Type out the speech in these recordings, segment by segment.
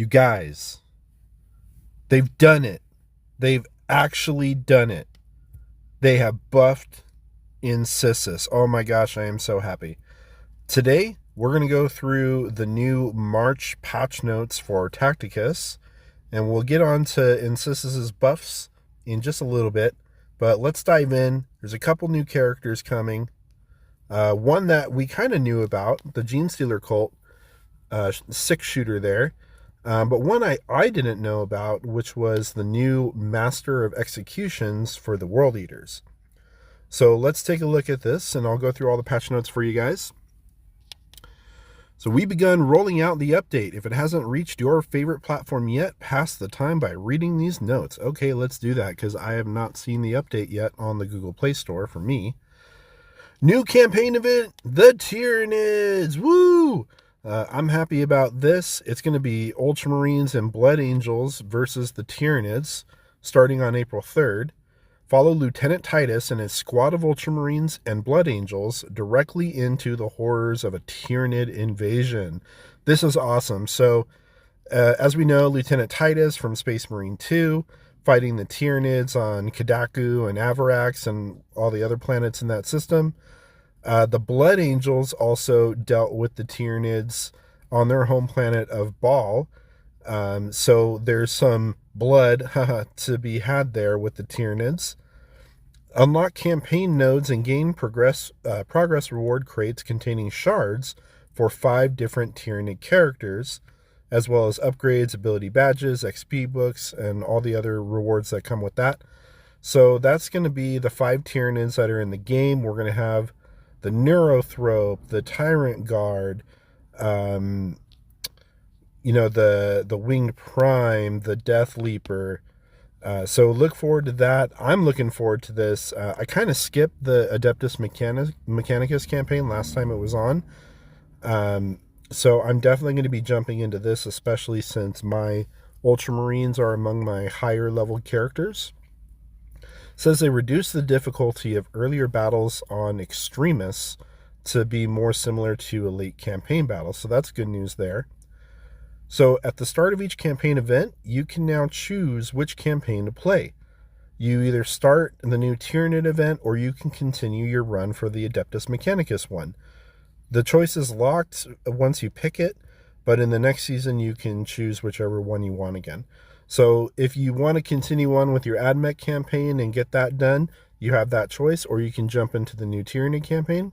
You guys, they've done it. They've actually done it. They have buffed INCISUS. Oh my gosh, I am so happy. Today, we're going to go through the new March patch notes for Tacticus, and we'll get on to INCISUS's buffs in just a little bit. But let's dive in. There's a couple new characters coming. One that we kind of knew about, the Genestealer Cult, 6-shooter there. But one I didn't know about, which was the new Master of Executions for the World Eaters. So let's take a look at this, and I'll go through all the patch notes for you guys. So we begun rolling out the update. If it hasn't reached your favorite platform yet, pass the time by reading these notes. Okay, let's do that, because I have not seen the update yet on the Google Play Store for me. New campaign event, the Tyranids. Woo! I'm happy about this. It's going to be Ultramarines and Blood Angels versus the Tyranids, starting on April 3rd. Follow Lieutenant Titus and his squad of Ultramarines and Blood Angels directly into the horrors of a Tyranid invasion. This is awesome. So, as we know, Lieutenant Titus from Space Marine 2, fighting the Tyranids on Kadaku and Avarax and all the other planets in that system. The Blood Angels also dealt with the Tyranids on their home planet of Baal. So there's some blood to be had there with the Tyranids. Unlock campaign nodes and gain progress reward crates containing shards for 5 different Tyranid characters, as well as upgrades, ability badges, XP books, and all the other rewards that come with that. So that's going to be the 5 Tyranids that are in the game. We're going to have the Neurothrope, the Tyrant Guard, the Winged Prime, the Death Leaper. So look forward to that. I'm looking forward to this. I kind of skipped the Adeptus Mechanicus campaign last time it was on. So I'm definitely going to be jumping into this, especially since my Ultramarines are among my higher level characters. Says they reduce the difficulty of earlier battles on Extremis to be more similar to a late campaign battle. So that's good news there. So at the start of each campaign event, you can now choose which campaign to play. You either start the new Tyranid event, or you can continue your run for the Adeptus Mechanicus one. The choice is locked once you pick it, but in the next season you can choose whichever one you want again. So if you want to continue on with your AdMech campaign and get that done, you have that choice, or you can jump into the new Tyranid campaign.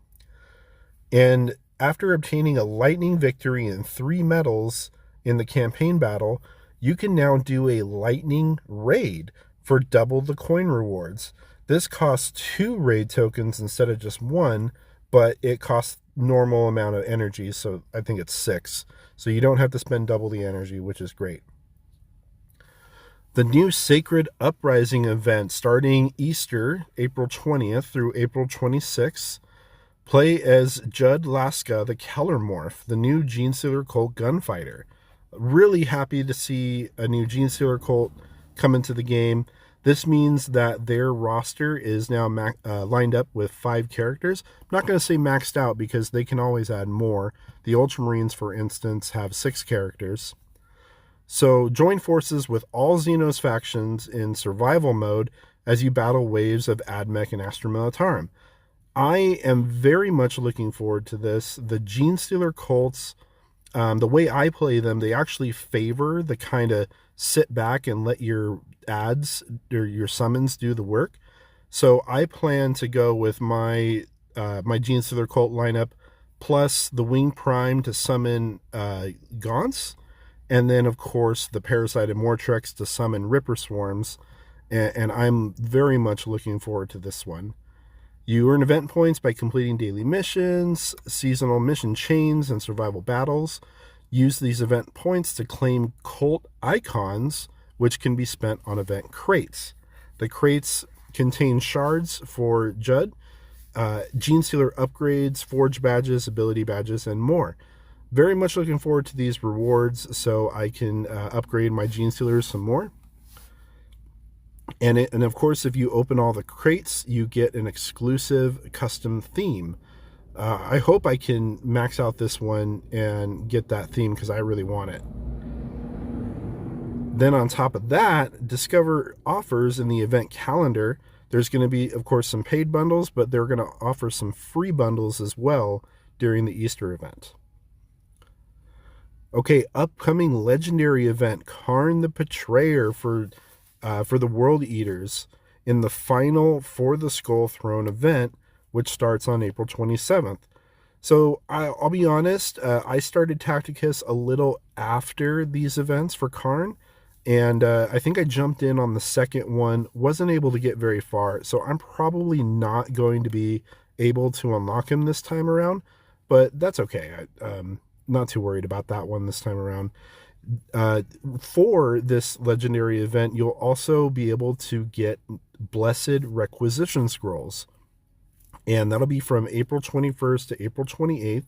And after obtaining a lightning victory and 3 medals in the campaign battle, you can now do a lightning raid for double the coin rewards. This costs 2 raid tokens instead of just 1, but it costs normal amount of energy, so I think it's 6. So you don't have to spend double the energy, which is great. The new Sacred Uprising event starting Easter, April 20th through April 26th. Play as Judd Laska, the Kellermorph, the new Genestealer Cult gunfighter. Really happy to see a new Genestealer Cult come into the game. This means that their roster is now lined up with 5 characters. I'm not going to say maxed out because they can always add more. The Ultramarines, for instance, have 6 characters. So join forces with all Xenos factions in survival mode as you battle waves of AdMech and Astra Militarum. I am very much looking forward to this. The Genestealer Cults, the way I play them, they actually favor the kind of sit back and let your ads or your summons do the work. So I plan to go with my Genestealer Cult lineup plus the Wing Prime to summon Gaunts. And then, of course, the Parasite and Mortrex to summon Ripper Swarms. And I'm very much looking forward to this one. You earn event points by completing daily missions, seasonal mission chains, and survival battles. Use these event points to claim cult icons, which can be spent on event crates. The crates contain shards for Judd, Genestealer upgrades, forge badges, ability badges, and more. Very much looking forward to these rewards so I can upgrade my Genestealers some more. And of course, if you open all the crates, you get an exclusive custom theme. I hope I can max out this one and get that theme because I really want it. Then on top of that, Discover offers in the event calendar, there's going to be, of course, some paid bundles, but they're going to offer some free bundles as well during the Easter event. Okay, upcoming legendary event, Karn the Betrayer for the World Eaters in the final For the Skull Throne event, which starts on April 27th. So I'll be honest, I started Tacticus a little after these events for Karn, and I think I jumped in on the second one, wasn't able to get very far, so I'm probably not going to be able to unlock him this time around, but that's okay. Not too worried about that one this time around. For this legendary event, you'll also be able to get Blessed Requisition Scrolls, and that'll be from April 21st to April 28th,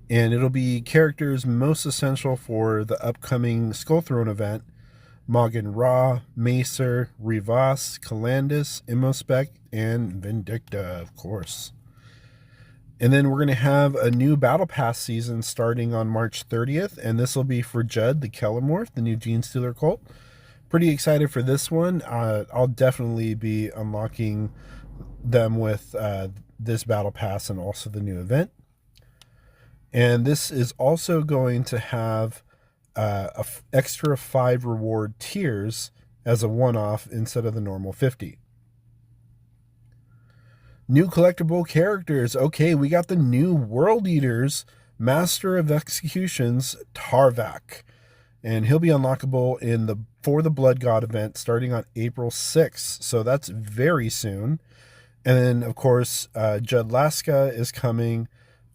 and it'll be characters most essential for the upcoming Skull Throne event: Mogin Ra, Macer, Rivas, Calandus, Immospec, and Vindicta, of course. And then we're going to have a new Battle Pass season starting on March 30th, and this will be for Judd, the Kellamorph, the new Gene Stealer cult. Pretty excited for this one. I'll definitely be unlocking them with this Battle Pass and also the new event. And this is also going to have extra 5 reward tiers as a one-off instead of the normal 50. New collectible characters. Okay, we got the new World Eaters, Master of Executions, Tarvak. And he'll be unlockable in the For the Blood God event starting on April 6th. So that's very soon. And then, of course, Judd Laska is coming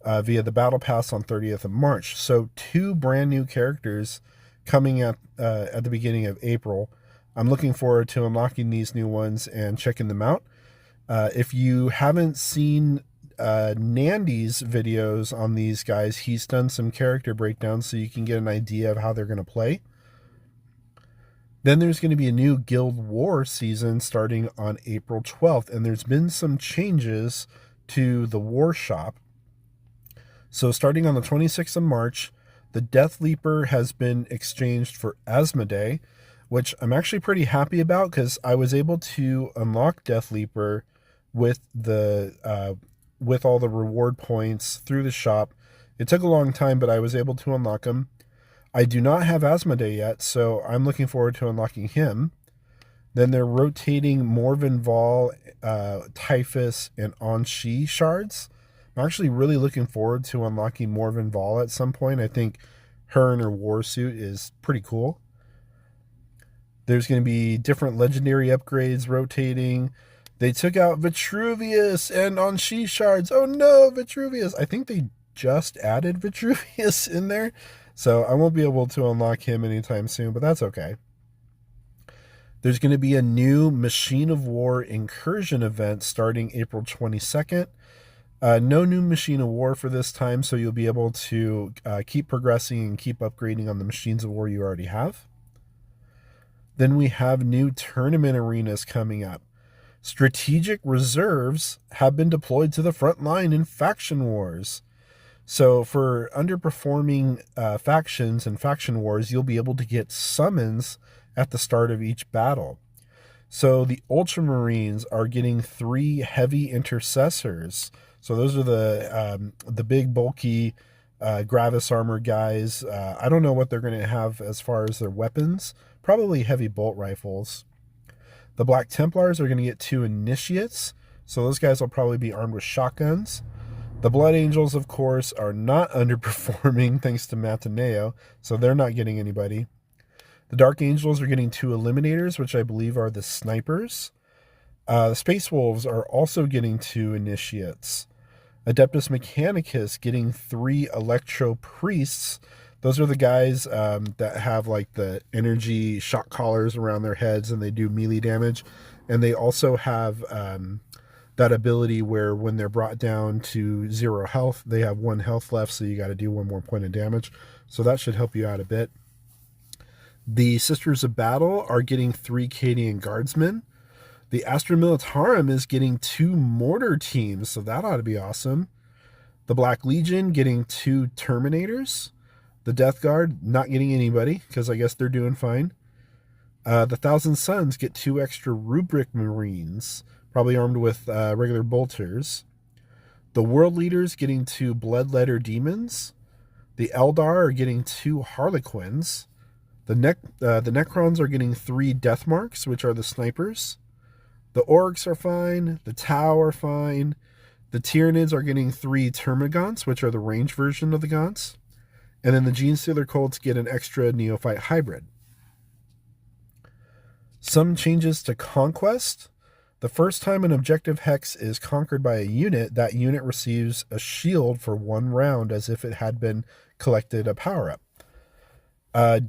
via the Battle Pass on 30th of March. So 2 brand new characters coming at the beginning of April. I'm looking forward to unlocking these new ones and checking them out. If you haven't seen Nandy's videos on these guys, he's done some character breakdowns so you can get an idea of how they're going to play. Then there's going to be a new Guild War season starting on April 12th, and there's been some changes to the War Shop. So starting on the 26th of March, the Death Leaper has been exchanged for Asmodee, which I'm actually pretty happy about because I was able to unlock Death Leaper with all the reward points through the shop. It took a long time, but I was able to unlock him. I do not have Asmodee yet, so I'm looking forward to unlocking him. Then they're rotating Morven Vol, Typhus, and Anshi shards. I'm actually really looking forward to unlocking Morven Vol at some point. I think her in her war suit is pretty cool. There's going to be different legendary upgrades rotating. They took out Vitruvius and Anshi shards. Oh no, Vitruvius. I think they just added Vitruvius in there, so I won't be able to unlock him anytime soon, but that's okay. There's going to be a new Machine of War Incursion event starting April 22nd. No new Machine of War for this time, so you'll be able to keep progressing and keep upgrading on the Machines of War you already have. Then we have new tournament arenas coming up. Strategic reserves have been deployed to the front line in faction wars. So for underperforming factions and faction wars, you'll be able to get summons at the start of each battle. So the Ultramarines are getting 3 heavy intercessors. So those are the big bulky Gravis armor guys. I don't know what they're going to have as far as their weapons. Probably heavy bolt rifles. The Black Templars are going to get 2 initiates. So those guys will probably be armed with shotguns. The Blood Angels, of course, are not underperforming thanks to Matineo. So they're not getting anybody. The Dark Angels are getting 2 Eliminators, which I believe are the snipers. The Space Wolves are also getting 2 initiates. Adeptus Mechanicus getting 3 Electro Priests. Those are the guys that have like the energy shock collars around their heads and they do melee damage. And they also have that ability where when they're brought down to 0 health, they have 1 health left. So you got to do 1 more point of damage. So that should help you out a bit. The Sisters of Battle are getting 3 Cadian Guardsmen. The Astra Militarum is getting 2 mortar teams. So that ought to be awesome. The Black Legion getting 2 Terminators. The Death Guard not getting anybody because I guess they're doing fine. The Thousand Suns get 2 extra rubric marines, probably armed with regular bolters. The world leaders getting 2 bloodletter demons. The Eldar are getting 2 harlequins. The Necrons are getting 3 death marks, which are the snipers. The orcs are fine. The Tau are fine. The Tyranids are getting 3 termagants, which are the range version of the gaunts. And then the Genestealer cults get an extra neophyte hybrid. Some changes to Conquest. The first time an objective hex is conquered by a unit, that unit receives a shield for 1 round as if it had been collected a power-up.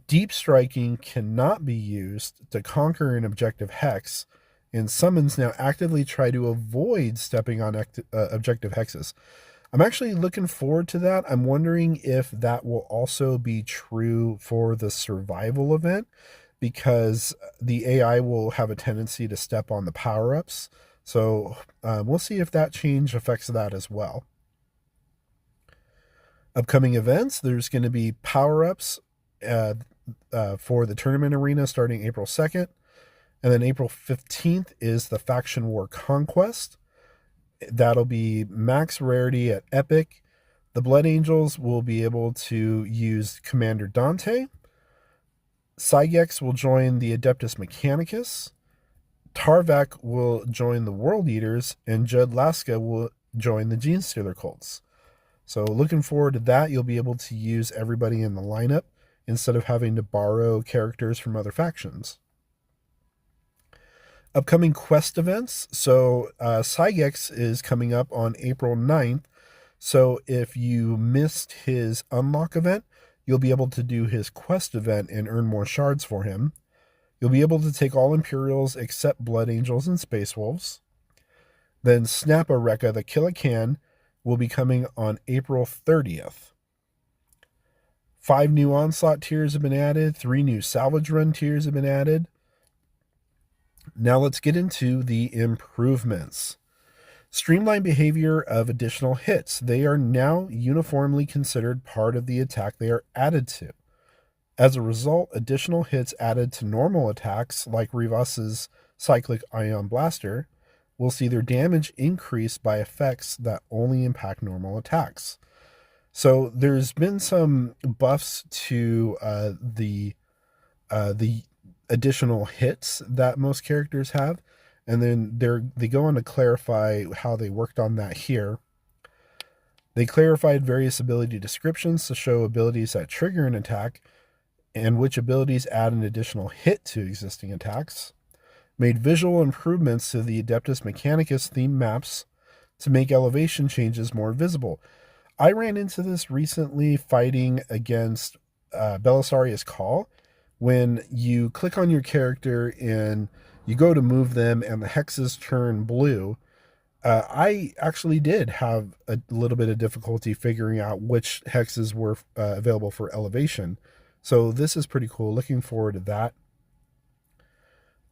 Deep striking cannot be used to conquer an objective hex, and summons now actively try to avoid stepping on objective hexes. I'm actually looking forward to that. I'm wondering if that will also be true for the survival event, because the AI will have a tendency to step on the power-ups. So we'll see if that change affects that as well. Upcoming events, there's going to be power-ups for the tournament arena starting April 2nd. And then April 15th is the Faction War Conquest. That'll be max rarity at Epic. The Blood Angels will be able to use Commander Dante. Sygex will join the Adeptus Mechanicus. Tarvak will join the World Eaters. And Judd Laska will join the Genestealer cults. So looking forward to that. You'll be able to use everybody in the lineup instead of having to borrow characters from other factions. Upcoming quest events. So Sygex is coming up on April 9th. So if you missed his unlock event, you'll be able to do his quest event and earn more shards for him. You'll be able to take all Imperials except Blood Angels and Space Wolves. Then Snappa Rekka, the Kill-A-Can, will be coming on April 30th. 5 new Onslaught tiers have been added. 3 new Salvage Run tiers have been added. Now let's get into the improvements. Streamlined behavior of additional hits. They are now uniformly considered part of the attack they are added to. As a result, additional hits added to normal attacks, like Rivas's Cyclic Ion Blaster, will see their damage increase by effects that only impact normal attacks. So there's been some buffs to the additional hits that most characters have. And then they go on to clarify how they worked on that here. They clarified various ability descriptions to show abilities that trigger an attack and which abilities add an additional hit to existing attacks. Made visual improvements to the Adeptus Mechanicus theme maps to make elevation changes more visible. I ran into this recently fighting against Belisarius Call. When you click on your character and you go to move them and the hexes turn blue, I actually did have a little bit of difficulty figuring out which hexes were available for elevation. So this is pretty cool. Looking forward to that.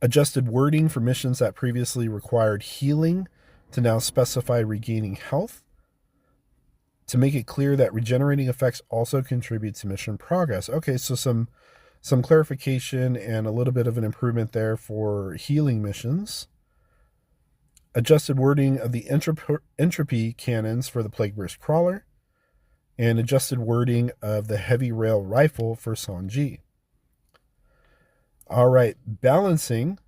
Adjusted wording for missions that previously required healing to now specify regaining health, to make it clear that regenerating effects also contribute to mission progress. Okay, so some clarification and a little bit of an improvement there for healing missions. Adjusted wording of the entropy cannons for the Plague Burst Crawler, and adjusted wording of the heavy rail rifle for Sanji. All right, balancing.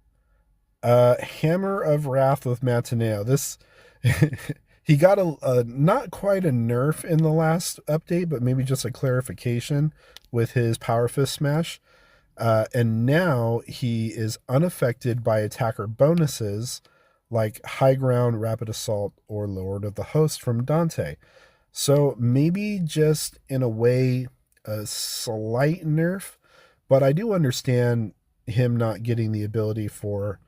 Hammer of Wrath with Matineo. This he got a not quite a nerf in the last update, but maybe just a clarification with his Power Fist Smash. And now he is unaffected by attacker bonuses like High Ground, Rapid Assault, or Lord of the Host from Dante. So maybe just in a way a slight nerf, but I do understand him not getting the ability for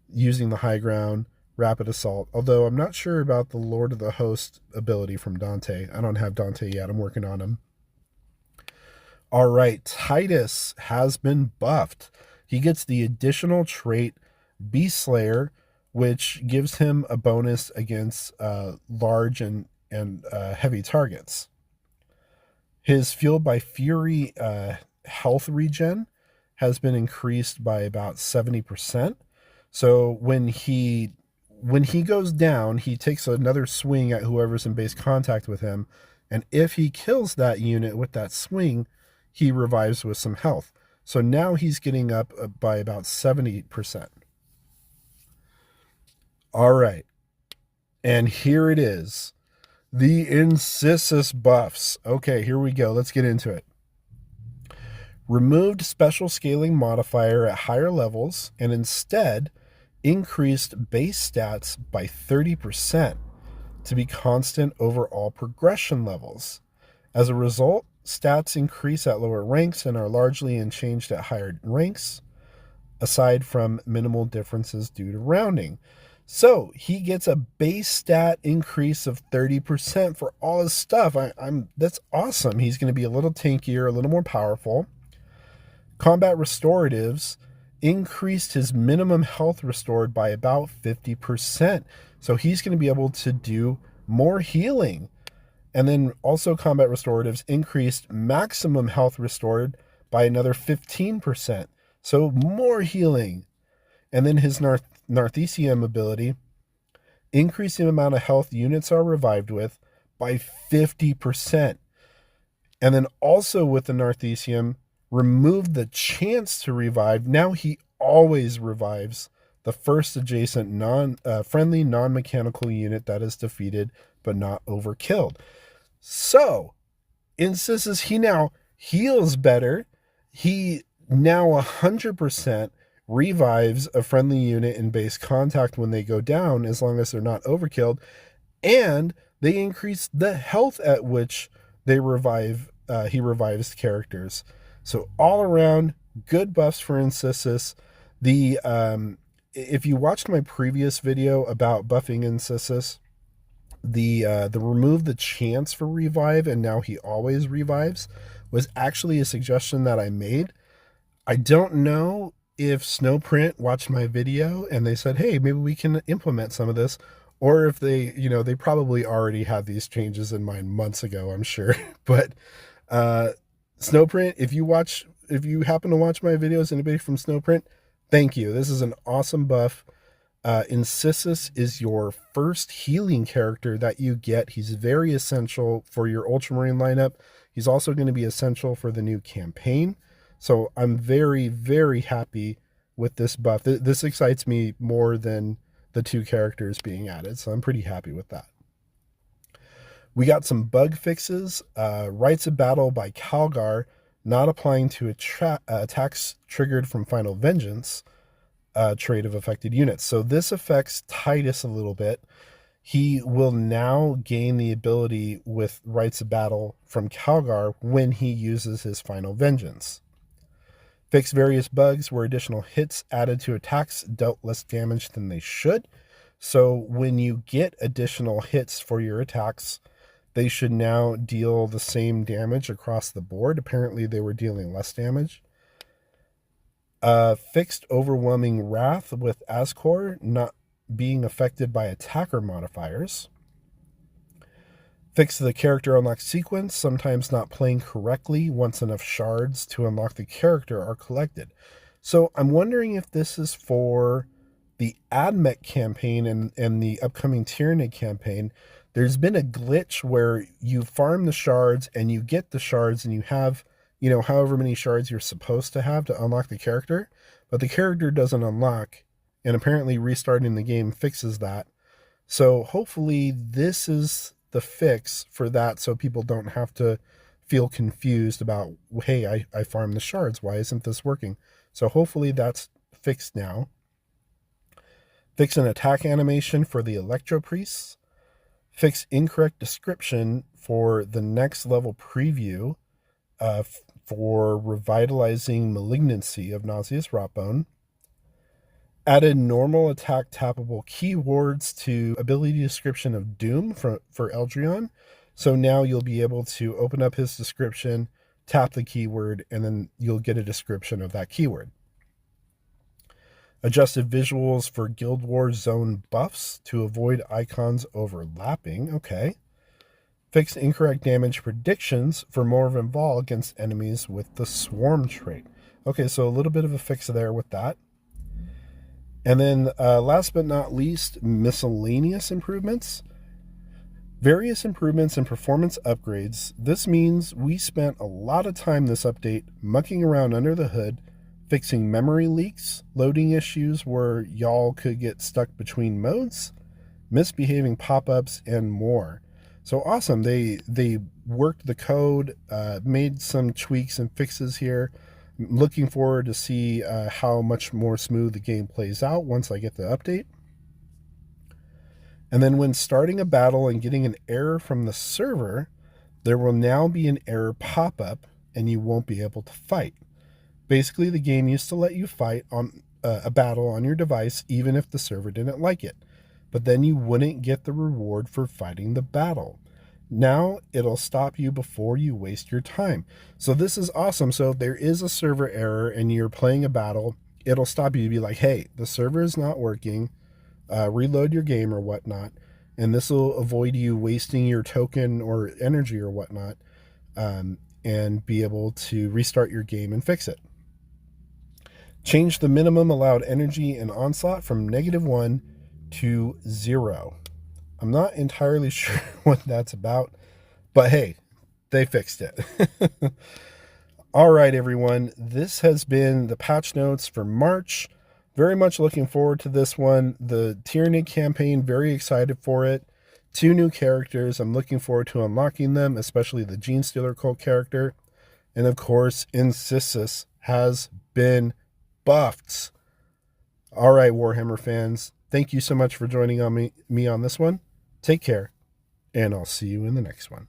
using the High Ground, Rapid Assault, although I'm not sure about the Lord of the Host ability from Dante. I don't have Dante yet. I'm working on him. All right, Titus has been buffed. He gets the additional trait Beast Slayer, which gives him a bonus against large and heavy targets. His Fueled by Fury health regen has been increased by about 70%. So when he goes down, he takes another swing at whoever's in base contact with him, and if he kills that unit with that swing, he revives with some health. So now he's getting up by about 70%. All right. And here it is. The INCISUS buffs. Okay, here we go. Let's get into it. Removed special scaling modifier at higher levels and instead increased base stats by 30% to be constant over all progression levels. As a result, stats increase at lower ranks and are largely unchanged at higher ranks, aside from minimal differences due to rounding. So he gets a base stat increase of 30% for all his stuff. That's awesome. He's going to be a little tankier, a little more powerful. Combat restoratives increased his minimum health restored by about 50%. So he's going to be able to do more healing. And then also combat restoratives increased maximum health restored by another 15%. So more healing. And then his Narthesium ability increased the amount of health units are revived with by 50%. And then also with the Narthesium, removed the chance to revive. Now he always revives the first adjacent friendly non-mechanical unit that is defeated but not overkilled. So INCISUS, he now heals better. He now 100% revives a friendly unit in base contact when they go down, as long as they're not overkilled, and they increase the health at which they revive. He revives characters. So all around, good buffs for INCISUS. If you watched my previous video about buffing INCISUS, the remove the chance for revive and now he always revives was actually a suggestion that I made. I don't know if Snowprint watched my video and they said, hey, maybe we can implement some of this, or if they, they probably already had these changes in mind months ago, I'm sure. But Snowprint, if you happen to watch my videos, anybody from Snowprint, thank you. This is an awesome buff. INCISUS is your first healing character that you get. He's very essential for your Ultramarine lineup. He's also going to be essential for the new campaign. So I'm very, very happy with this buff. This excites me more than the two characters being added. So I'm pretty happy with that. We got some bug fixes. Rites of Battle by Calgar, not applying to attacks triggered from Final Vengeance trait of affected units. So this affects Titus a little bit. He will now gain the ability with Rites of Battle from Calgar when he uses his Final Vengeance. Fix various bugs where additional hits added to attacks dealt less damage than they should. So when you get additional hits for your attacks, they should now deal the same damage across the board. Apparently they were dealing less damage. Fixed overwhelming wrath with Ascor not being affected by attacker modifiers. Fix the character unlock sequence, sometimes not playing correctly once enough shards to unlock the character are collected. So I'm wondering if this is for the AdMech campaign and the upcoming Tyranid campaign. There's been a glitch where you farm the shards and you get the shards and you have, however many shards you're supposed to have to unlock the character, but the character doesn't unlock, and apparently restarting the game fixes that. So hopefully this is the fix for that, so people don't have to feel confused about, hey, I farmed the shards, why isn't this working? So hopefully that's fixed now. Fix an attack animation for the Electro Priests. Fix incorrect description for the next level preview for revitalizing malignancy of Nauseous Rotbone. Added normal attack tappable keywords to ability description of Doom for Eldrion. So now you'll be able to open up his description, tap the keyword, and then you'll get a description of that keyword. Adjusted visuals for Guild Wars Zone buffs to avoid icons overlapping. Okay. Fix incorrect damage predictions for Morvenn Vahl against enemies with the Swarm trait. Okay, so a little bit of a fix there with that. And then last but not least, miscellaneous improvements. Various improvements and performance upgrades. This means we spent a lot of time this update mucking around under the hood, fixing memory leaks, loading issues where y'all could get stuck between modes, misbehaving pop-ups, and more. So awesome. They worked the code, made some tweaks and fixes here. Looking forward to see how much more smooth the game plays out once I get the update. And then when starting a battle and getting an error from the server, there will now be an error pop-up and you won't be able to fight. Basically, the game used to let you fight on a battle on your device even if the server didn't like it, but then you wouldn't get the reward for fighting the battle. Now it'll stop you before you waste your time. So this is awesome. So if there is a server error and you're playing a battle, it'll stop you to be like, hey, the server is not working. Reload your game or whatnot, and this will avoid you wasting your token or energy or whatnot, and be able to restart your game and fix it. Change the minimum allowed energy in Onslaught from -1 to 0. I'm not entirely sure what that's about, but hey, they fixed it. All right, everyone, this has been the patch notes for March. Very much looking forward to this one. The Tyranny campaign, very excited for it. 2 new characters. I'm looking forward to unlocking them, especially the Gene Stealer cult character. And of course, INCISUS has been buffed. All right, Warhammer fans, thank you so much for joining me on this one. Take care, and I'll see you in the next one.